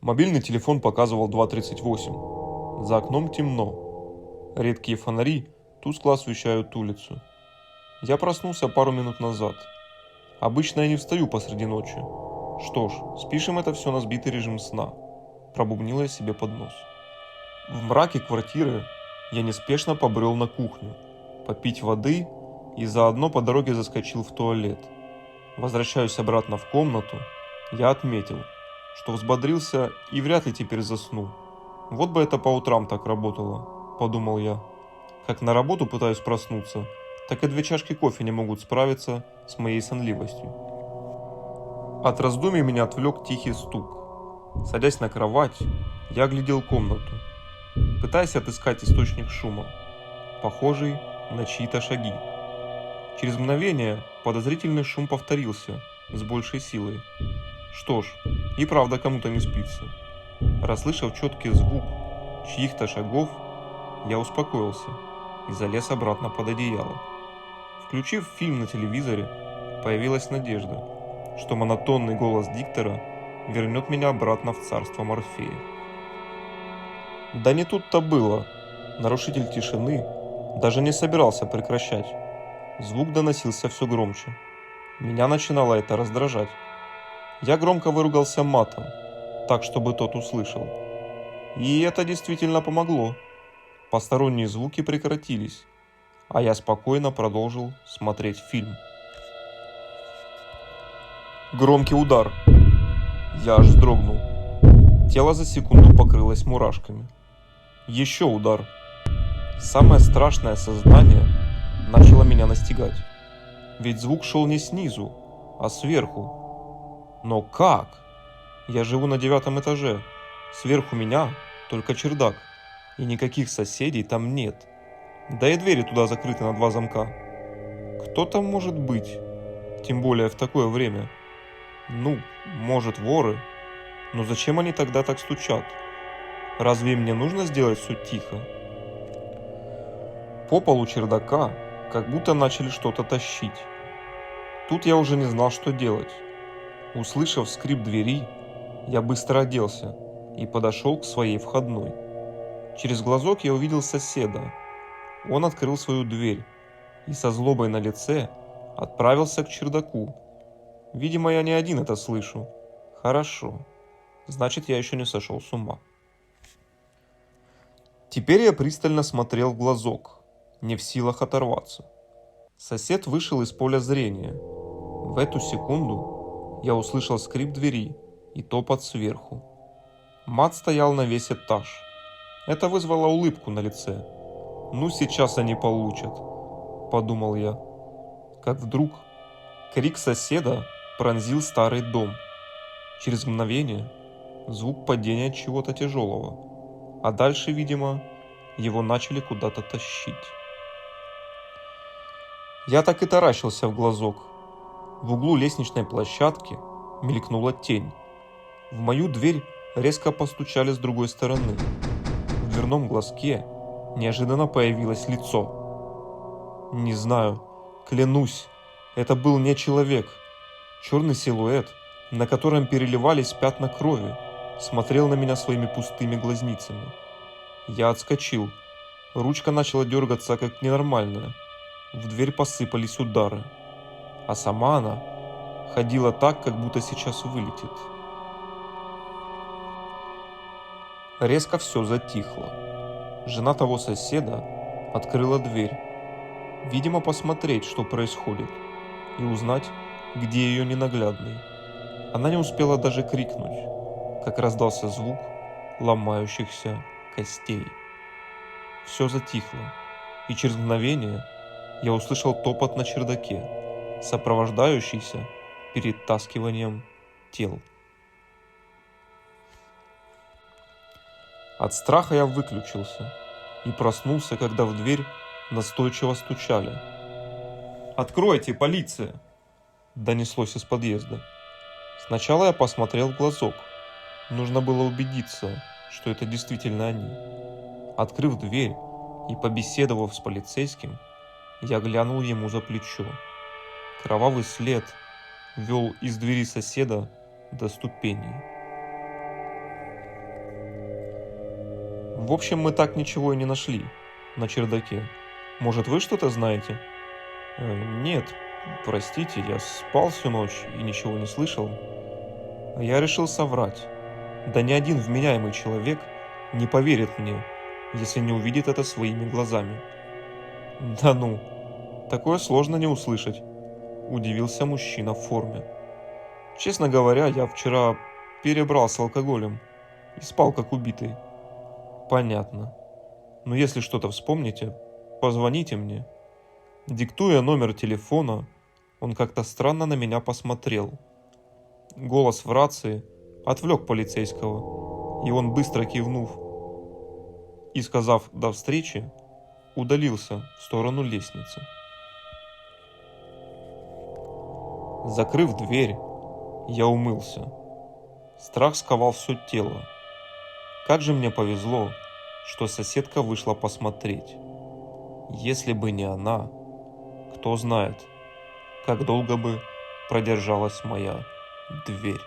Мобильный телефон показывал 2:38. За окном темно. Редкие фонари тускло освещают улицу. Я проснулся пару минут назад. Обычно я не встаю посреди ночи. Что ж, спишем это все на сбитый режим сна. Пробубнил я себе под нос. В мраке квартиры я неспешно побрел на кухню, попить воды и заодно по дороге заскочил в туалет. Возвращаюсь обратно в комнату, я отметил, что взбодрился и вряд ли теперь засну. Вот бы это по утрам так работало, подумал я. Как на работу пытаюсь проснуться, так и 2 чашки кофе не могут справиться с моей сонливостью. От раздумий меня отвлек тихий стук. Садясь на кровать, я оглядел комнату, пытаясь отыскать источник шума, похожий на чьи-то шаги. Через мгновение подозрительный шум повторился с большей силой. Что ж, и правда кому-то не спится. Расслышав четкий звук чьих-то шагов, я успокоился и залез обратно под одеяло. Включив фильм на телевизоре, появилась надежда, что монотонный голос диктора вернет меня обратно в царство Морфея. Да не тут-то было. Нарушитель тишины даже не собирался прекращать. Звук доносился все громче. Меня начинало это раздражать. Я громко выругался матом, так, чтобы тот услышал. И это действительно помогло. Посторонние звуки прекратились, а я спокойно продолжил смотреть фильм. Громкий удар. Я аж вздрогнул. Тело за секунду покрылось мурашками. Еще удар. Самое страшное сознание начало меня настигать. Ведь звук шел не снизу, а сверху. Но как? Я живу на 9 этаже. Сверху меня только чердак. И никаких соседей там нет. Да и двери туда закрыты на 2 замка. Кто там может быть? Тем более в такое время. Ну, может, воры. Но зачем они тогда так стучат? Разве им не нужно сделать все тихо? По полу чердака как будто начали что-то тащить. Тут я уже не знал, что делать. Услышав скрип двери, я быстро оделся и подошел к своей входной. Через глазок я увидел соседа. Он открыл свою дверь и со злобой на лице отправился к чердаку. Видимо, я не один это слышу. Хорошо. Значит, я еще не сошел с ума. Теперь я пристально смотрел в глазок, не в силах оторваться. Сосед вышел из поля зрения. В эту секунду я услышал скрип двери и топот сверху. Мат стоял на весь этаж. Это вызвало улыбку на лице. «Ну, сейчас они получат», — подумал я. Как вдруг крик соседа пронзил старый дом. Через мгновение звук падения чего-то тяжелого, а дальше, видимо, его начали куда-то тащить. Я так и таращился в глазок. В углу лестничной площадки мелькнула тень. В мою дверь резко постучали с другой стороны. В дверном глазке неожиданно появилось лицо. Не знаю, клянусь, это был не человек. Черный силуэт, на котором переливались пятна крови, смотрел на меня своими пустыми глазницами. Я отскочил. Ручка начала дергаться как ненормальная. В дверь посыпались удары. А сама она ходила так, как будто сейчас вылетит. Резко все затихло. Жена того соседа открыла дверь. Видимо, посмотреть, что происходит, и узнать, где ее ненаглядный. Она не успела даже крикнуть, как раздался звук ломающихся костей. Все затихло, и через мгновение я услышал топот на чердаке, сопровождающийся перетаскиванием тел. От страха я выключился и проснулся, когда в дверь настойчиво стучали. «Откройте, полиция!» – донеслось из подъезда. Сначала я посмотрел в глазок. Нужно было убедиться, что это действительно они. Открыв дверь и побеседовав с полицейским, я глянул ему за плечо. Кровавый след вел из двери соседа до ступеней. В общем, мы так ничего и не нашли на чердаке. Может, вы что-то знаете? Нет, простите, я спал всю ночь и ничего не слышал. Я решил соврать. Да ни один вменяемый человек не поверит мне, если не увидит это своими глазами. Да ну, такое сложно не услышать, удивился мужчина в форме. Честно говоря, я вчера перебрал с алкоголем и спал как убитый. Понятно. Но если что-то вспомните, позвоните мне. Диктуя номер телефона, он как-то странно на меня посмотрел. Голос в рации отвлек полицейского, и он, быстро кивнув и сказав «до встречи», удалился в сторону лестницы. Закрыв дверь, я умылся. Страх сковал все тело. Как же мне повезло, что соседка вышла посмотреть. Если бы не она, кто знает, как долго бы продержалась моя дверь.